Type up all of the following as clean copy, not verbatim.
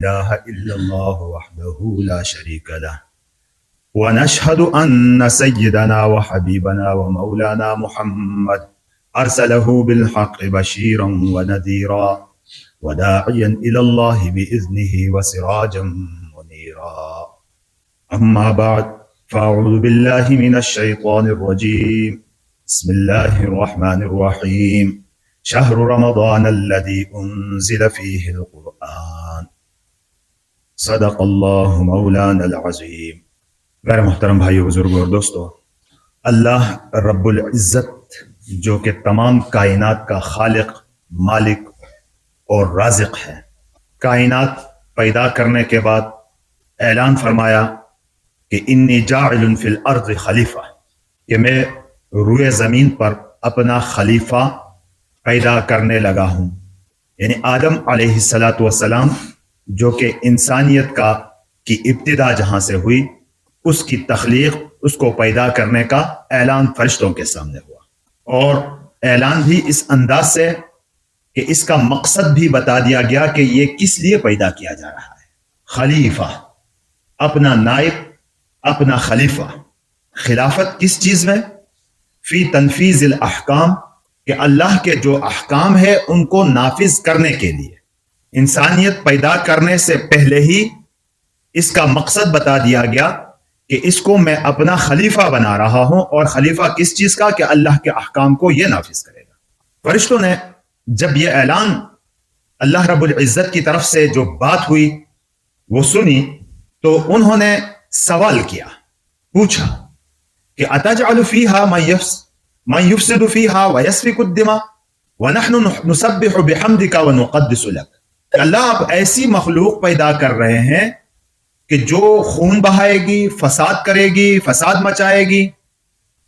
إله إلا الله وحده لا شريك له ونشهد أن سيدنا وحبيبنا ومولانا محمد أرسله بالحق بشيرا ونذيرا وداعيا إلى الله بإذنه وسراجا منيرا. أما بعد، فأعوذ بالله من الشيطان الرجيم. بسم الله الرحمن الرحيم. شهر رمضان الذي أنزل فيه القرآن. صدق اللہ مولانا العظیم. غیر محترم بھائیو، بزرگوں اور دوستو، اللہ رب العزت جو کہ تمام کائنات کا خالق، مالک اور رازق ہے، کائنات پیدا کرنے کے بعد اعلان فرمایا کہ انی جاعل فی الارض خلیفہ، کہ میں روئے زمین پر اپنا خلیفہ پیدا کرنے لگا ہوں. یعنی آدم علیہ السلام جو کہ انسانیت کی ابتدا جہاں سے ہوئی، اس کی تخلیق، اس کو پیدا کرنے کا اعلان فرشتوں کے سامنے ہوا، اور اعلان بھی اس انداز سے کہ اس کا مقصد بھی بتا دیا گیا کہ یہ کس لیے پیدا کیا جا رہا ہے. خلیفہ، اپنا نائب، اپنا خلیفہ. خلافت کس چیز میں؟ فی تنفیذ الاحکام، کہ اللہ کے جو احکام ہے ان کو نافذ کرنے کے لیے. انسانیت پیدا کرنے سے پہلے ہی اس کا مقصد بتا دیا گیا کہ اس کو میں اپنا خلیفہ بنا رہا ہوں، اور خلیفہ کس چیز کا؟ کہ اللہ کے احکام کو یہ نافذ کرے گا. فرشتوں نے جب یہ اعلان اللہ رب العزت کی طرف سے جو بات ہوئی وہ سنی، تو انہوں نے سوال کیا، پوچھا کہ اتجعل فیہا من یفسد فیہا ویسفک الدماء ونحن نسبح بحمدک ونقدس لک. کہ اللہ آپ ایسی مخلوق پیدا کر رہے ہیں کہ جو خون بہائے گی، فساد کرے گی، فساد مچائے گی.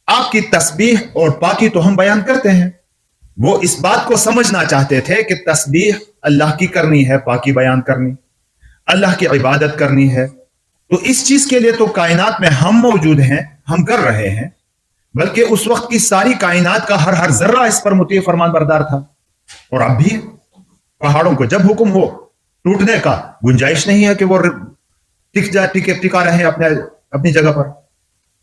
آپ کی تسبیح اور پاکی تو ہم بیان کرتے ہیں. وہ اس بات کو سمجھنا چاہتے تھے کہ تسبیح اللہ کی کرنی ہے، پاکی بیان کرنی، اللہ کی عبادت کرنی ہے. تو اس چیز کے لیے تو کائنات میں ہم موجود ہیں، ہم کر رہے ہیں، بلکہ اس وقت کی ساری کائنات کا ہر ذرہ اس پر مطیع فرمان بردار تھا. اور اب بھی پہاڑوں کو جب حکم ہو، ٹوٹنے کا گنجائش نہیں ہے کہ وہ ٹکا رہے اپنی جگہ پر.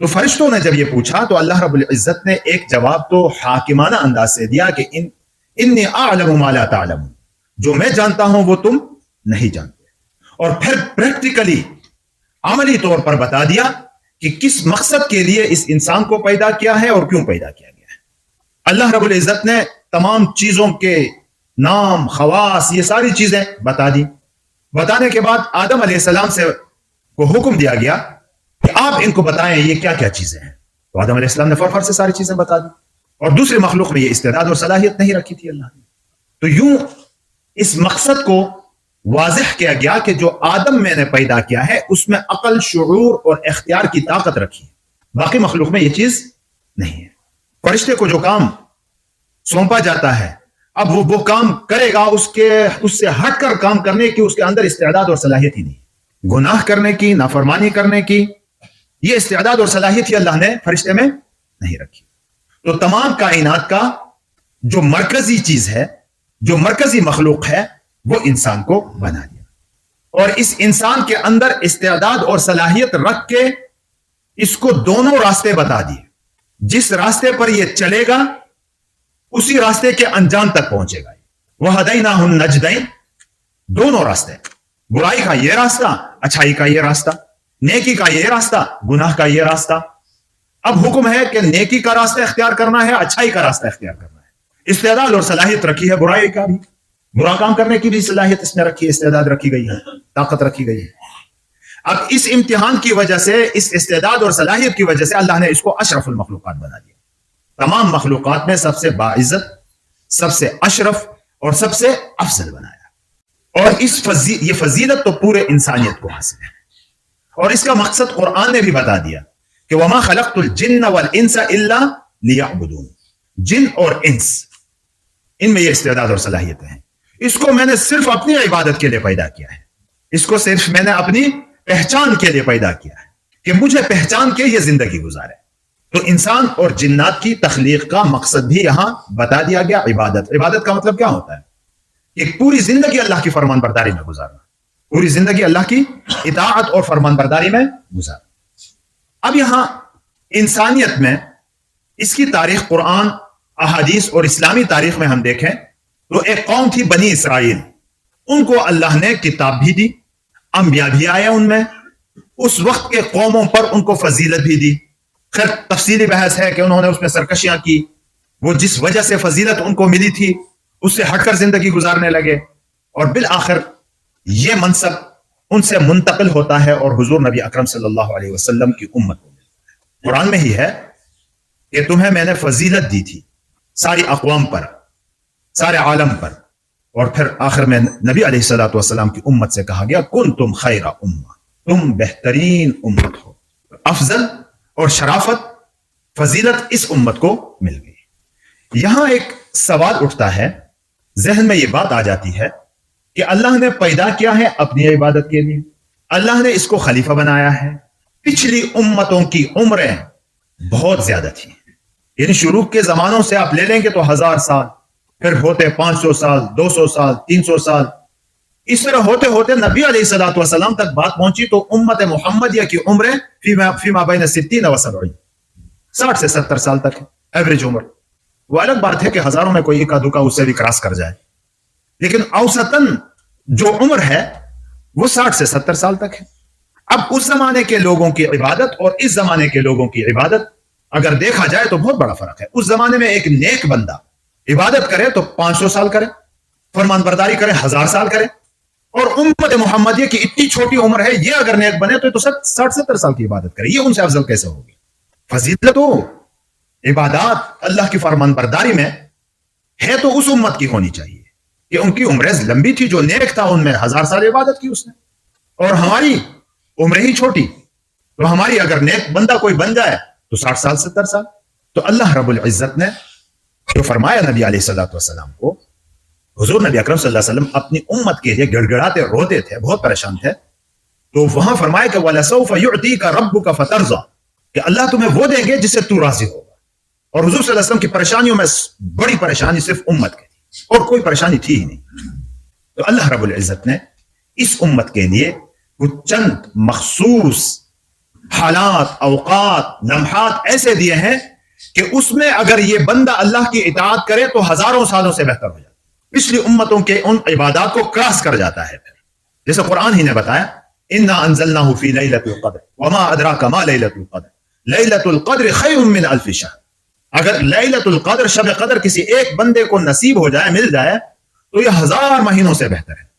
تو فرشتوں نے جب یہ پوچھا تو اللہ رب العزت نے ایک جواب تو حاکمانہ انداز سے دیا کہ انی اعلم ما لا تعلمون، جو میں جانتا ہوں وہ تم نہیں جانتے. اور پھر پریکٹیکلی، عملی طور پر بتا دیا کہ کس مقصد کے لیے اس انسان کو پیدا کیا ہے اور کیوں پیدا کیا گیا ہے. اللہ رب العزت نے تمام چیزوں کے نام، خواص، یہ ساری چیزیں بتا دی. بتانے کے بعد آدم علیہ السلام سے کو حکم دیا گیا کہ آپ ان کو بتائیں یہ کیا کیا چیزیں ہیں. تو آدم علیہ السلام نے فوراً سے ساری چیزیں بتا دی. اور دوسری مخلوق میں یہ استعداد اور صلاحیت نہیں رکھی تھی اللہ نے. تو یوں اس مقصد کو واضح کیا گیا کہ جو آدم میں نے پیدا کیا ہے اس میں عقل، شعور اور اختیار کی طاقت رکھی ہے. باقی مخلوق میں یہ چیز نہیں ہے. فرشتے کو جو کام سونپا جاتا ہے، اب وہ کام کرے گا، اس سے ہٹ کر کام کرنے کی اس کے اندر استعداد اور صلاحیت ہی نہیں. گناہ کرنے کی، نافرمانی کرنے کی، یہ استعداد اور صلاحیت ہی اللہ نے فرشتے میں نہیں رکھی. تو تمام کائنات کا جو مرکزی چیز ہے، جو مرکزی مخلوق ہے، وہ انسان کو بنا دیا. اور اس انسان کے اندر استعداد اور صلاحیت رکھ کے اس کو دونوں راستے بتا دیے. جس راستے پر یہ چلے گا اسی راستے کے انجام تک پہنچے گا. وَهَدَيْنَاهُ النَّجْدَيْنِ، دونوں راستے، برائی کا یہ راستہ، اچھائی کا یہ راستہ، نیکی کا یہ راستہ، گناہ کا یہ راستہ. اب حکم ہے کہ نیکی کا راستہ اختیار کرنا ہے، اچھائی کا راستہ اختیار کرنا ہے. استعداد اور صلاحیت رکھی ہے برائی کا بھی، برا کام کرنے کی بھی صلاحیت اس میں رکھی ہے، استعداد رکھی گئی ہے، طاقت رکھی گئی ہے. اب اس امتحان کی وجہ سے، اس استعداد اور صلاحیت کی وجہ سے اللہ نے اس کو اشرف المخلوقات بنا دیا. تمام مخلوقات میں سب سے باعزت، سب سے اشرف اور سب سے افضل بنایا. اور یہ فضیلت تو پورے انسانیت کو حاصل ہے. اور اس کا مقصد قرآن نے بھی بتا دیا کہ وَمَا خَلَقْتُ الْجِنَّ وَالْإِنسَ إِلَّا لِيَعْبُدُونَ. جن اور انس، ان میں یہ استعداد اور صلاحیتیں ہیں. اس کو میں نے صرف اپنی عبادت کے لیے پیدا کیا ہے. اس کو صرف میں نے اپنی پہچان کے لیے پیدا کیا ہے کہ مجھے پہچان کے یہ زندگی گزارے. تو انسان اور جنات کی تخلیق کا مقصد بھی یہاں بتا دیا گیا. عبادت کا مطلب کیا ہوتا ہے؟ ایک پوری زندگی اللہ کی فرمان برداری میں گزارنا. पूरी जिंदगी अल्लाह की इताअत और फरमानबरदारी में गुजार। अब यहां इंसानियत में इसकी तारीख कुरान, अहादीस और इस्लामी तारीख में हम देखें तो एक कौम थी बनी इसराइल। उनको अल्लाह ने किताब भी दी, अंबिया भी आए उनमें, उस वक्त के कौमों पर उनको फजीलत भी दी। खैर तफसीली बहस है कि उन्होंने उसमें सरकशियां की, वो जिस वजह से फजीलत उनको मिली थी उससे हटकर जिंदगी गुजारने लगे और बिल आखिर ये मनसब उनसे मुंतकिल होता है और हुजूर नबी अकरम सल्लल्लाहु अलैहि वसल्लम की उम्मत को मिलता है। कुरान में ही है कि तुम्हें मैंने फजीलत दी थी सारी अक़वाम पर, सारे आलम पर, और फिर आखिर में नबी अलैहिस्सलातु वस्सलाम की उम्मत से कहा गया कुन तुम खैरा उम्मा, तुम बेहतरीन उम्मत हो। अफजल और शराफत, फजीलत इस उम्मत को मिल गई। यहां एक सवाल उठता है, जहन में यह बात आ जाती है कि अल्लाह ने पैदा किया है अपनी इबादत के लिए, अल्लाह ने इसको खलीफा बनाया है। पिछली उम्मतों की उम्रें बहुत ज्यादा थी, यानी शुरू के जमानों से आप ले लेंगे तो 1000 साल, फिर होते 500 साल, 200 साल, 300 साल, इस तरह होते होते नबी अलैहिस्सलातु वस्सलाम तक बात पहुंची तो उम्मत मुहम्मदिया की उम्रें फीमा बैन 60 व 70, 60 से 70 साल तक है एवरेज उम्र। वो अलग बात है कि हजारों में कोई इक्का दुक्का उससे भी क्रॉस कर जाए, लेकिन औसतन जो उम्र है वो 60 से 70 साल तक है। अब उस जमाने के लोगों की इबादत और इस जमाने के लोगों की इबादत अगर देखा जाए तो बहुत बड़ा फर्क है। उस जमाने में एक नेक बंदा इबादत करे तो 500 साल करे, फरमान बरदारी करे 1000 साल करे, और उम्मत मुहम्मदिया की इतनी छोटी उम्र है, ये अगर नेक बने तो 60-70 साल की इबादत करे, ये उनसे अफजल कैसे होगी? फजीलत तो इबादत अल्लाह की फरमान बरदारी में है तो उस उम्मत की होनी चाहिए कि उनकी उम्र लंबी थी, जो नेक था उनमें 1000 साल इबादत की उसने, और हमारी उम्र ही छोटी, तो हमारी अगर नेक बंदा कोई बन जाए तो 60 साल 70 साल। तो अल्लाह रब्बुल इज्जत ने जो फरमाया नबी अलैहिस्सलातु वस्सलाम को, हुजूर नबी अकरम सल्लल्लाहु अलैहि वसल्लम अपनी उम्मत के लिए गिड़गिड़ाते रोते थे, बहुत परेशान थे, तो वहां फरमाया कि वलसौफ युअतीका रब्बुका फतरज़ा, कि अल्लाह तुम्हें वो देंगे जिससे तू राजी होगा। और हुजूर सल्लल्लाहु अलैहि वसल्लम की परेशानियों में बड़ी परेशानी सिर्फ उम्मत की थी और कोई परेशानी थी ही नहीं। तो अल्लाह रब्बुल इज्जत ने इस उम्मत के लिए कुछ चंद मखसूस हालात, औकात, लम्हात ऐसे दिए हैं कि उसमें अगर ये बंदा अल्लाह की इताअत करे तो हजारों सालों से बेहतर हो जाता है, पिछली उम्मतों के उन इबादत को क्रॉस कर जाता है। फिर जैसे कुरान ही ने बताया, इन्ना अंज़लनाहु फी लैलतिल क़द्र वमा अदराका मा लैलतुल क़द्र, लैलतुल क़द्र खैरुम मिन अल्फ़ि शहर। अगर लैलतुल क़द्र, शब क़द्र किसी एक बंदे को नसीब हो जाए, मिल जाए, तो यह 1000 महीनों से बेहतर है।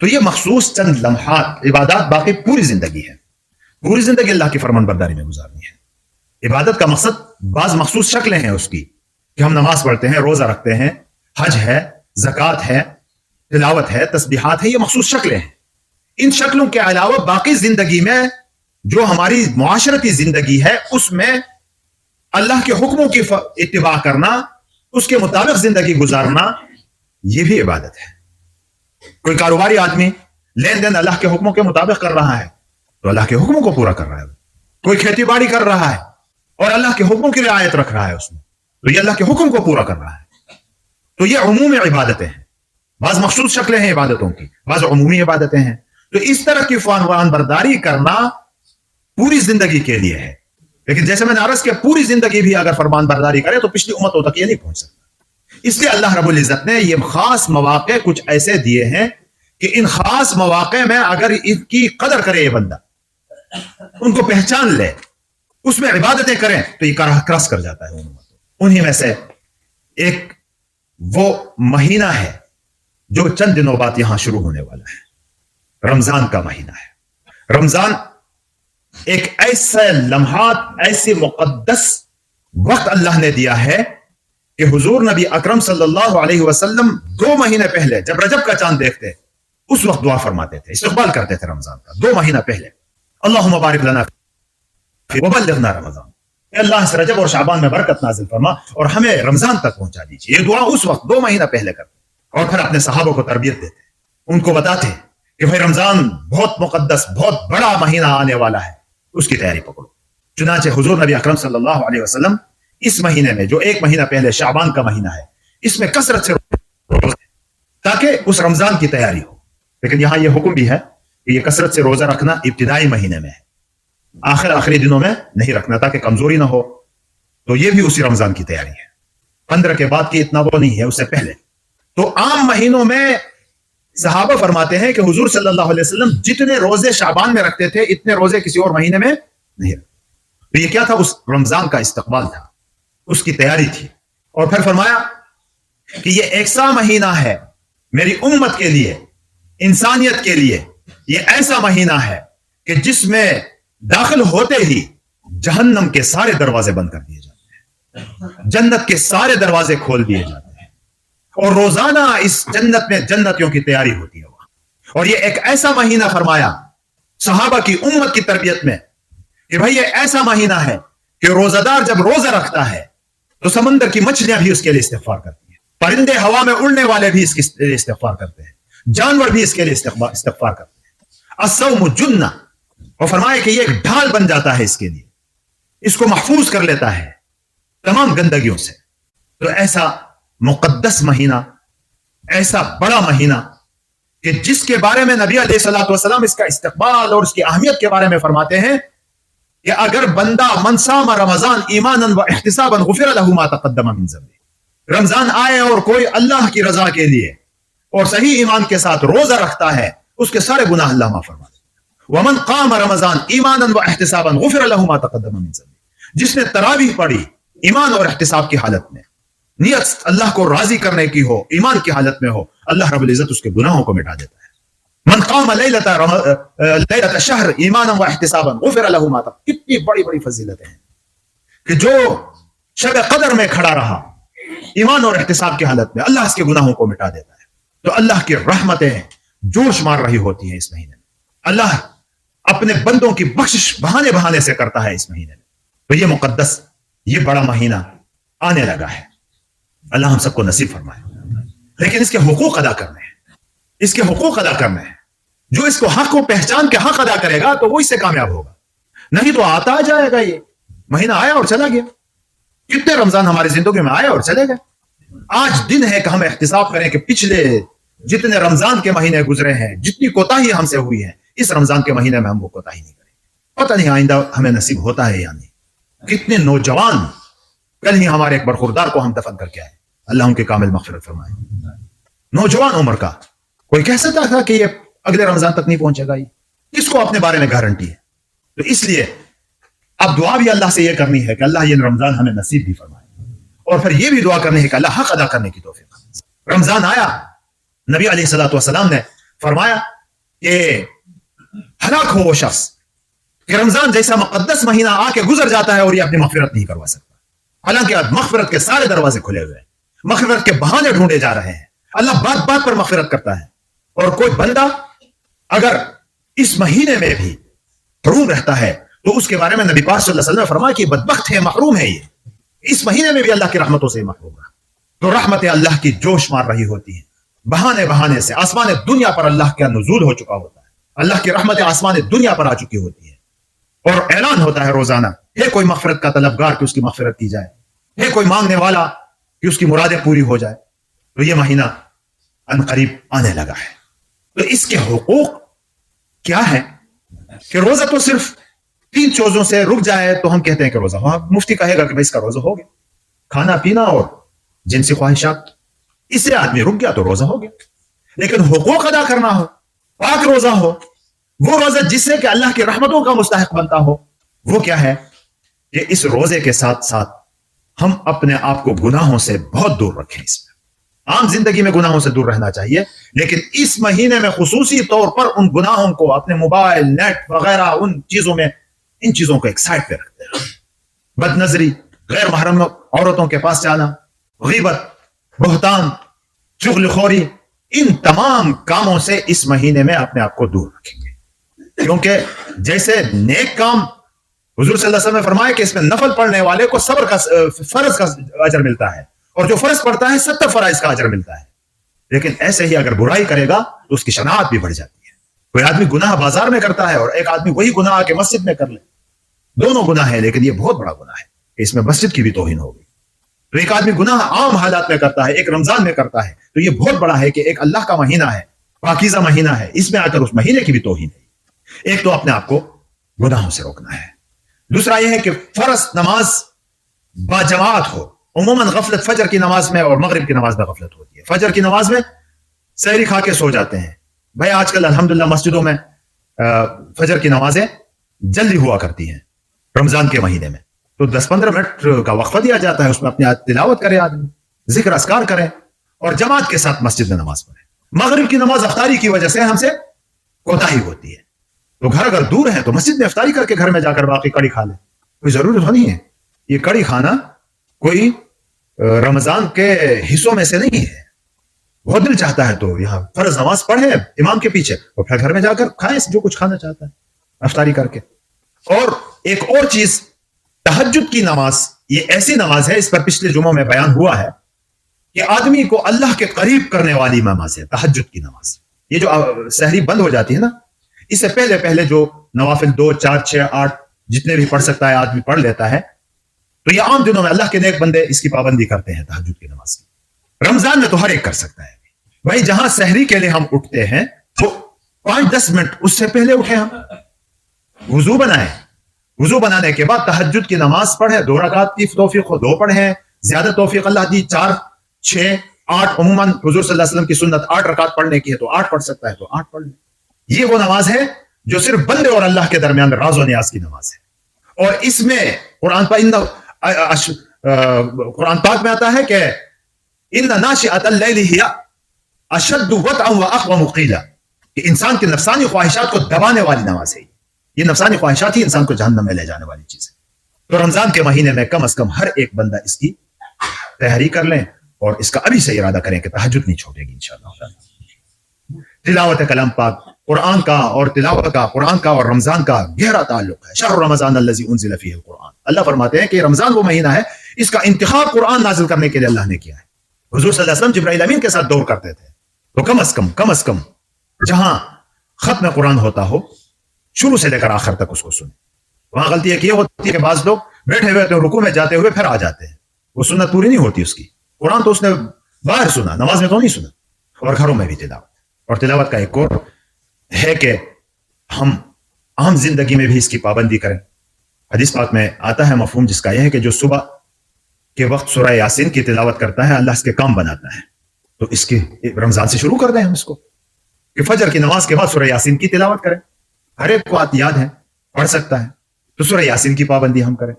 तो ये मखसूस चंद लम्हात इबादत, बाकी पूरी जिंदगी है, पूरी जिंदगी अल्लाह की फरमानबरदारी में गुजारनी है। इबादत का मकसद बाज मखसूस शक्लें हैं उसकी, कि हम नमाज पढ़ते हैं, रोजा रखते हैं, हज है, ज़कात है, तिलावत है, तस्बीहात है, ये मखसूस शक्लें हैं। इन शक्लों के अलावा बाकी जिंदगी में जो हमारी मुआशरती जिंदगी है उसमें अल्लाह के हुक्मों की इत्तिबा करना, उसके मुताबिक जिंदगी गुजारना, यह भी इबादत है। कोई कारोबारी आदमी लेन देन अल्लाह के हुक्मों के मुताबिक कर रहा है तो अल्लाह के हुक्मों को पूरा कर रहा है। कोई खेती बाड़ी कर रहा है और अल्लाह के हुक्मों की रियायत रख रहा है उसमें, तो ये अल्लाह के हुक्म को पूरा कर रहा है। तो ये उमूमी इबादतें हैं, बाज मखसूस शक्लें हैं इबादतों की, बाज उमूमी इबादतें हैं। तो इस तरह की फरमानबरदारी करना पूरी जिंदगी के लिए है। लेकिन जैसे मैंने अर्ज किया, पूरी जिंदगी भी अगर फरमानबरदारी करे तो पिछली उम्मतों तक ये नहीं पहुंच सकता। इसलिए अल्लाह रब्बुल इज्जत ने ये खास मौके कुछ ऐसे दिए हैं कि इन खास मौके में अगर इनकी कदर करे ये बंदा, उनको पहचान ले, उसमें इबादतें करें, तो ये क्रॉस कर जाता है उम्मतों। उन्हीं में से एक वो महीना है जो चंद दिनों बाद यहां शुरू होने वाला है, रमजान का महीना है। रमजान एक ऐसे लम्हात, ऐसे मुकद्दस वक्त अल्लाह ने दिया है कि हुजूर नबी अकरम सल्लल्लाहु अलैहि वसल्लम 2 महीने पहले जब रजब का चांद देखते उस वक्त दुआ फरमाते थे, इस्तकबाल करते थे रमजान का। 2 महीना पहले अल्लाहुम्मा बारिक लना व बल्लिगना रमजान, अल्लाह इस रजब और शाबान में बरकत नाजिल फरमा और हमें रमजान तक पहुंचा दीजिए। ये दुआ उस वक्त 2 महीना पहले करते और फिर अपने सहाबों को तरबियत देते, उनको बताते कि भाई रमजान बहुत मुकद्दस, बहुत बड़ा महीना आने वाला है, उसकी तैयारी पकड़ो। चुनांचे हुजूर नबी अकरम सल्लल्लाहु अलैहि वसल्लम इस महीने में, जो 1 महीना पहले शाबान का महीना है, इसमें कसरत से ताकि उस रमजान की तैयारी हो। लेकिन यहां यह हुक्म भी है کہ یہ کثرت سے روزہ رکھنا ابتدائی مہینے میں ہے، آخری دنوں میں نہیں رکھنا تاکہ کمزوری نہ ہو. تو یہ بھی اسی رمضان کی تیاری ہے. 15 کے بعد کی اتنا وہ نہیں ہے، اس سے پہلے. تو عام مہینوں میں صحابہ فرماتے ہیں کہ حضور صلی اللہ علیہ وسلم جتنے روزے شعبان میں رکھتے تھے اتنے روزے کسی اور مہینے میں نہیں رکھتے. تو یہ کیا تھا؟ اس رمضان کا استقبال تھا، اس کی تیاری تھی. اور پھر فرمایا کہ یہ ایک سا مہینہ ہے میری امت کے لیے، انسانیت کے لیے. یہ ایسا مہینہ ہے کہ جس میں داخل ہوتے ہی جہنم کے سارے دروازے بند کر دیے جاتے ہیں، جنت کے سارے دروازے کھول دیے جاتے ہیں، اور روزانہ اس جنت میں جنتیوں کی تیاری ہوتی ہے وہاں. اور یہ ایک ایسا مہینہ فرمایا صحابہ کی امت کی تربیت میں کہ بھائی یہ ایسا مہینہ ہے کہ روزہ دار جب روزہ رکھتا ہے تو سمندر کی مچھلیاں بھی اس کے لیے استغفار کرتی ہیں، پرندے ہوا میں اڑنے والے بھی اس کے لیے استغفار کرتے ہیں، جانور بھی اس کے لیے استغفار کرتے ہیں. الصوم جنہ، اور فرمایا کہ یہ ایک ڈھال بن جاتا ہے اس کے لیے، اس کو محفوظ کر لیتا ہے تمام گندگیوں سے. تو ایسا مقدس مہینہ، ایسا بڑا مہینہ کہ جس کے بارے میں نبی علیہ الصلوۃ والسلام اس کا استقبال اور اس کی اہمیت کے بارے میں فرماتے ہیں کہ اگر بندہ من صام رمضان ایمانا و احتسابا غفر له ما تقدم من ذنبه، رمضان آئے اور کوئی اللہ کی رضا کے لیے اور صحیح ایمان کے ساتھ روزہ رکھتا ہے، اس کے سارے گناہ اللہ معاف فرما دے. ومن قام رمضان ایمانا و احتسابا غفر له ما تقدم من ذنبه، جس نے تراویح پڑھی ایمان اور احتساب کی حالت میں، نیت اللہ کو راضی کرنے کی ہو، ایمان کی حالت میں ہو، اللہ رب العزت اس کے گناہوں کو مٹا دیتا ہے. من قام لیلۃ شہر ایمانا و احتسابا غفر له ما تقدم. کتنی بڑی بڑی فضیلتیں ہیں کہ جو شب قدر میں کھڑا رہا ایمان اور احتساب کی حالت میں، اللہ اس کے گناہوں کو مٹا دیتا ہے. تو اللہ کی رحمتیں جوش مار رہی ہوتی ہیں اس مہینے میں. اللہ اپنے بندوں کی بخشش بہانے سے کرتا ہے اس مہینے میں. تو یہ مقدس، یہ بڑا مہینہ آنے لگا ہے، اللہ ہم سب کو نصیب فرمائے. لیکن اس کے حقوق ادا کرنے ہیں، اس کے حقوق ادا کرنے ہیں. جو اس کو حق کو پہچان کے حق ادا کرے گا تو وہ اس سے کامیاب ہوگا، نہیں تو آتا جائے گا. یہ مہینہ آیا اور چلا گیا. کتنے رمضان ہماری زندگی میں آئے اور چلے گئے. آج دن ہے کہ ہم احتساب کریں کہ پچھلے جتنے رمضان کے مہینے گزرے ہیں، جتنی کوتاہی ہم سے ہوئی ہے، اس رمضان کے مہینے میں ہم وہ کوتاہی نہیں کریں. پتہ نہیں آئندہ ہمیں نصیب ہوتا ہے یا نہیں. کتنے نوجوان کل ہی ہمارے ایک برخوردار کو ہم دفن کر کے آئے، اللہ ان کے کامل مغفرت فرمائے. نوجوان عمر کا، کوئی کہہ سکتا تھا کہ یہ اگلے رمضان تک نہیں پہنچے گا؟ یہ کس کو اپنے بارے میں گارنٹی ہے؟ تو اس لیے اب دعا بھی اللہ سے یہ کرنی ہے کہ اللہ یہ رمضان ہمیں نصیب بھی فرمائے، اور پھر یہ بھی دعا کرنی ہے کہ اللہ حق ادا کرنے کی توفیق. رمضان آیا، نبی علیہ الصلوۃ والسلام نے فرمایا کہ ہلاک ہو وہ شخص کہ رمضان جیسا مقدس مہینہ آ کے گزر جاتا ہے اور یہ اپنی مغفرت نہیں کروا سکتا. حالانکہ مغفرت کے سارے دروازے کھلے ہوئے ہیں، مغفرت کے بہانے ڈھونڈے جا رہے ہیں. اللہ بات بات پر مغفرت کرتا ہے. اور کوئی بندہ اگر اس مہینے میں بھی محروم رہتا ہے تو اس کے بارے میں نبی پاک صلی اللہ علیہ وسلم نے فرمایا کہ بدبخت ہے، محروم ہے. یہ اس مہینے میں بھی اللہ کی رحمتوں سے محروم رہا. تو رحمت اللہ کی جوش مار رہی ہوتی ہیں، بہانے سے آسمان دنیا پر اللہ کا نزول ہو چکا ہوتا ہے. اللہ کی رحمت آسمان دنیا پر آ چکی ہوتی ہے، اور اعلان ہوتا ہے روزانہ، ہے کوئی مغفرت کا طلبگار کہ اس کی مغفرت کی جائے، ہے کوئی مانگنے والا کہ اس کی مرادیں پوری ہو جائے. تو یہ مہینہ عنقریب آنے لگا ہے. تو اس کے حقوق کیا ہے کہ روزہ تو صرف 3 چیزوں سے رک جائے تو ہم کہتے ہیں کہ روزہ ہو. مفتی کہے گا کہ بھائی اس کا روزہ ہو گیا، کھانا پینا اور جنسی خواہشات، اس سے آدمی رک گیا تو روزہ ہو گیا. لیکن حقوق ادا کرنا ہو، پاک روزہ ہو، وہ روزہ جس سے کہ اللہ کی رحمتوں کا مستحق بنتا ہو، وہ کیا ہے کہ اس روزے کے ساتھ ساتھ ہم اپنے آپ کو گناہوں سے بہت دور رکھیں. اس میں عام زندگی میں گناہوں سے دور رہنا چاہیے، لیکن اس مہینے میں خصوصی طور پر ان گناہوں کو، اپنے موبائل، نیٹ وغیرہ ان چیزوں میں، ان چیزوں کو ایک سائڈ پہ رکھتے ہیں. بد نظری، غیر محرم عورتوں کے پاس جانا، غیبت، بہتان، چغل خوری، ان تمام کاموں سے اس مہینے میں اپنے آپ کو دور رکھیں گے. کیونکہ جیسے نیک کام حضور صلی اللہ علیہ وسلم نے فرمایا کہ اس میں نفل پڑھنے والے کو صبر کا، فرض کا اجر ملتا ہے، اور جو فرض پڑھتا ہے 70 فرائض کا اجر ملتا ہے. لیکن ایسے ہی اگر برائی کرے گا تو اس کی شناعت بھی بڑھ جاتی ہے. کوئی آدمی گناہ بازار میں کرتا ہے اور ایک آدمی وہی گناہ کے مسجد میں کر لے، دونوں گناہ ہے، لیکن یہ بہت بڑا گناہ ہے کہ اس میں مسجد کی بھی توہین ہوگی. تو ایک آدمی گناہ عام حالات میں کرتا ہے، ایک رمضان میں کرتا ہے، تو یہ بہت بڑا ہے کہ ایک اللہ کا مہینہ ہے पाकीज़ा महीना है, इसमें आकर उस महीने की भी तौहीन है। एक तो अपने आप को गुनाहों से रोकना है, दूसरा यह है कि फर्ज नमाज बाजमात हो। उमूमन गफलत फजर की नमाज में और मगरिब की नमाज में गफलत होती है। फजर की नमाज में सहरी खा के सो जाते हैं। भाई आजकल अल्हम्दुलिल्लाह मस्जिदों में फजर की नमाजें जल्दी हुआ करती हैं रमजान के महीने में, तो 10-15 मिनट का वक्फा दिया जाता है, उसमें अपनी तिलावत करे आदमी, जिक्र अस्कार करे और जमात के साथ मस्जिद में नमाज पढ़े। मगरिब की नमाज अफ्तारी की वजह से हमसे कोताही होती है, तो घर अगर दूर है तो मस्जिद में अफ्तारी करके घर में जाकर बाकी कड़ी खा ले, कोई जरूरत नहीं है। ये कड़ी खाना कोई रमजान के हिस्सों में से नहीं है। बहुत दिल चाहता है तो यहाँ फर्ज नमाज पढ़े इमाम के पीछे और फिर घर में जाकर खाए जो कुछ खाना चाहता है अफ्तारी करके। और एक और चीज, तहज्जुद की नमाज, ये ऐसी नमाज है, इस पर पिछले जुमों में बयान हुआ है कि आदमी को अल्लाह के करीब करने वाली नमाज है तहज्जुद की नमाज। ये जो सहरी बंद हो जाती है ना, इससे पहले पहले जो नवाफिल 2, 4, 6, 8 जितने भी पढ़ सकता है आदमी पढ़ लेता है, तो ये आम दिनों में अल्लाह के नेक बंदे इसकी पाबंदी करते हैं तहज्जुद की नमाज की। रमजान में तो हर एक कर सकता है। भाई जहां सहरी के लिए हम उठते हैं वो 5-10 मिनट उससे पहले उठे, हम वुजू बनाए, वुजू बनाने के बाद तहज्जुद की नमाज पढ़े, 2 रकात की तौफीक हो 2 पढ़े, ज्यादा तौफीक अल्लाह दी 4, 6, 8, उम्मन हुजूर सल्लल्लाहु अलैहि वसल्लम की सुन्नत 8 रकात पढ़ने की है तो 8 पढ़ सकता है तो 8 पढ़ ले। ये वो नमाज है जो सिर्फ बंदे और अल्लाह के दरमियान राज़ो नियाज की नमाज है। और इसमें कुरान पाक में आता है कि इन्ना नाशिअतल लैली हिया अशद्दु वतअन व अक़वमु क़ीला, कि इंसान की नफ्सानी ख्वाहिशात को दबाने वाली नमाज है। ये नफ्सानी ख्वाहिशात ही इंसान को जहन्नम में ले जाने वाली चीज है। तो रमजान के महीने में कम से कम हर एक बंदा इसकी तैयारी कर लें और इसका अभी से इरादा करें कि तहज्जुद नहीं छोड़ेगी इंशाअल्लाह। तिलावत कलाम पाक, कुरान का और तिलावत का, कुरान का और रमजान का गहरा ताल्लुक है। शहर रमजान अल्लज़ी उन्ज़िल फ़ीहिल कुरान, अल्लाह फरमाते हैं कि रमजान वो महीना है इसका इंतखाब कुरान नाजिल करने के लिए अल्लाह ने किया है। हुजूर सल्लल्लाहु अलैहि वसल्लम जिब्राइल अमीन के साथ दौर करते थे, तो कम से कम जहां खत्म कुरान होता हो शुरू से लेकर आखिर तक उसको सुने। वहां गलती एक ये होती है कि बाज लोग बैठे हुए तो रुकू में जाते हुए फिर आ जाते हैं, वो सुन्नत पूरी नहीं होती उसकी। कुरान तो उसने बाहर सुना, नमाज में तो नहीं सुना। और घरों में भी तिलावत, और तिलावत का एक और है कि हम आम जिंदगी में भी इसकी पाबंदी करें। हदीस पाक में आता है मफहूम जिसका यह है कि जो सुबह के वक्त सूरह यासीन की तिलावत करता है अल्लाह इसके काम बनाता है। तो इसकी रमजान से शुरू कर दें हम इसको कि फजर की नमाज के बाद सूरह यासीन की तिलावत करें। हर एक को याद है, पढ़ सकता है, तो सूरह यासीन की पाबंदी हम करें।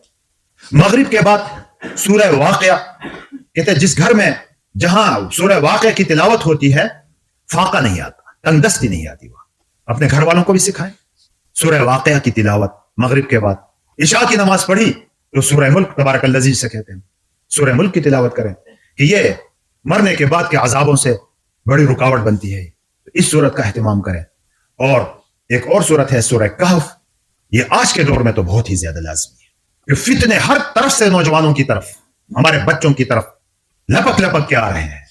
मगरिब के बाद सूरह वाक़िया, कहते हैं जिस घर में जहां सूरह वाक़िया की तिलावत होती है फाका नहीं आता, तंगदस्ती नहीं आती, वहां अपने घर वालों को भी सिखाएं सूरह वाक़िया की तिलावत मगरिब के बाद। इशा की नमाज पढ़ी तो सूरह मुल्क तबारकल्लज़ी से कहते हैं, सूरह मुल्क की तिलावत करें कि ये मरने के बाद के अजाबों से बड़ी रुकावट बनती है, तो इस सूरत का एहतमाम करें। और एक और सूरत है सूरह कहफ, ये आज के दौर में तो बहुत ही ज्यादा लाज़मी है कि फितने हर तरफ से नौजवानों की तरफ, हमारे बच्चों की तरफ लपक के आ रहे हैं।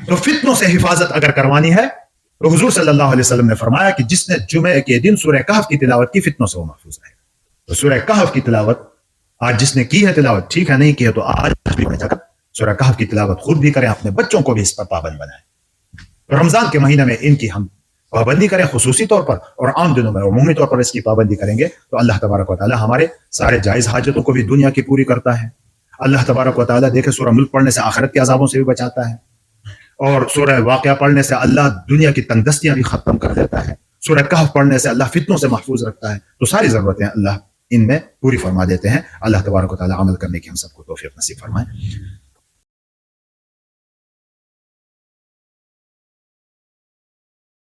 तो फितनों से हिफाजत अगर करवानी है तो हुजूर सल्लल्लाहु अलैहि वसल्लम ने फरमाया कि जिसने जुमे के दिन सूरह कहफ की तिलावत की फितनों से वो महफूज रहेगा। तो सूरह कहफ की तिलावत आज जिसने की है तिलावत ठीक है, नहीं की है तो आज भी जाकर सूरह कहफ की तिलावत खुद भी करें, अपने बच्चों को भी इस पर पाबंद बनाएं। तो रमजान के महीने में इनकी हम पाबंदी करें खुसूसी तौर पर, और आम दिनों में उमूमी तौर पर इसकी पाबंदी करेंगे तो अल्लाह तबारक व तआला हमारे सारे जायज हाजतों को भी दुनिया की पूरी करता है। अल्लाह तबारक व तआला देखे सूरह मुल्क पढ़ने से आखिरत के अजाबों से भी बचाता है, और सूरह वाक़िया पढ़ने से अल्लाह दुनिया की तंगदस्तियां भी खत्म कर देता है, सूरह कहफ पढ़ने से अल्लाह फितनों से महफूज रखता है। तो सारी जरूरतें अल्लाह इनमें पूरी फरमा देते हैं। अल्लाह तबारक व तआला अमल करने की हम सबको तौफीक नसीब फरमाए।